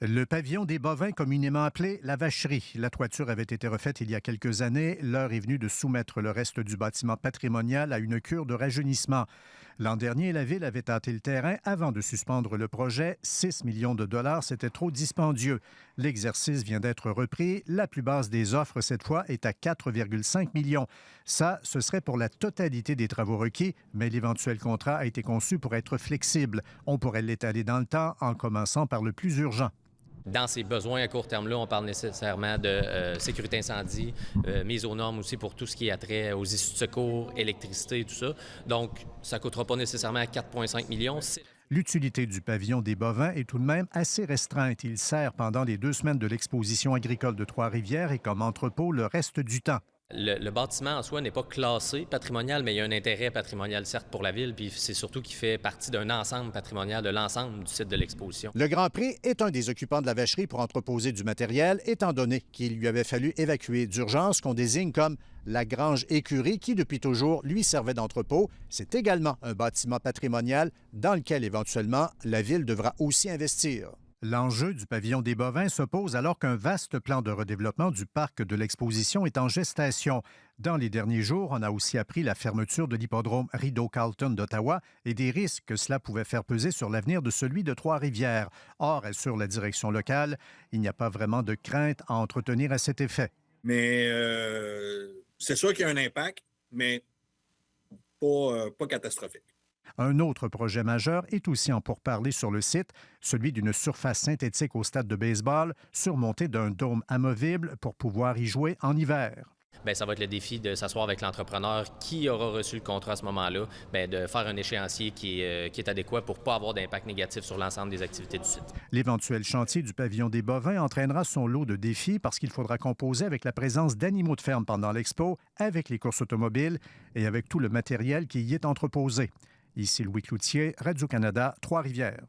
Le pavillon des bovins, communément appelé la vacherie. La toiture avait été refaite il y a quelques années. L'heure est venue de soumettre le reste du bâtiment patrimonial à une cure de rajeunissement. L'an dernier, la Ville avait tâté le terrain avant de suspendre le projet. 6 millions de dollars, c'était trop dispendieux. L'exercice vient d'être repris. La plus basse des offres, cette fois, est à 4,5 millions. Ça, ce serait pour la totalité des travaux requis, mais l'éventuel contrat a été conçu pour être flexible. On pourrait l'étaler dans le temps en commençant par le plus urgent. Dans ces besoins à court terme-là, on parle nécessairement de sécurité incendie, mise aux normes aussi pour tout ce qui a trait aux issues de secours, électricité, tout ça. Donc, ça ne coûtera pas nécessairement 4,5 millions. L'utilité du pavillon des bovins est tout de même assez restreinte. Il sert pendant les 2 semaines de l'exposition agricole de Trois-Rivières et comme entrepôt le reste du temps. Le bâtiment en soi n'est pas classé patrimonial, mais il y a un intérêt patrimonial, certes, pour la Ville, puis c'est surtout qu'il fait partie d'un ensemble patrimonial de l'ensemble du site de l'exposition. Le Grand Prix est un des occupants de la vacherie pour entreposer du matériel, étant donné qu'il lui avait fallu évacuer d'urgence qu'on désigne comme la Grange Écurie, qui depuis toujours lui servait d'entrepôt. C'est également un bâtiment patrimonial dans lequel éventuellement la Ville devra aussi investir. L'enjeu du pavillon des bovins se pose alors qu'un vaste plan de redéveloppement du parc de l'exposition est en gestation. Dans les derniers jours, on a aussi appris la fermeture de l'hippodrome Rideau-Carleton d'Ottawa et des risques que cela pouvait faire peser sur l'avenir de celui de Trois-Rivières. Or, sur la direction locale, il n'y a pas vraiment de crainte à entretenir à cet effet. Mais c'est sûr qu'il y a un impact, mais pas catastrophique. Un autre projet majeur est aussi en pourparlers sur le site, celui d'une surface synthétique au stade de baseball surmontée d'un dôme amovible pour pouvoir y jouer en hiver. Bien, ça va être le défi de s'asseoir avec l'entrepreneur qui aura reçu le contrat à ce moment-là, bien, de faire un échéancier qui est adéquat pour ne pas avoir d'impact négatif sur l'ensemble des activités du site. L'éventuel chantier du pavillon des bovins entraînera son lot de défis parce qu'il faudra composer avec la présence d'animaux de ferme pendant l'expo, avec les courses automobiles et avec tout le matériel qui y est entreposé. Ici Louis Cloutier, Radio-Canada, Trois-Rivières.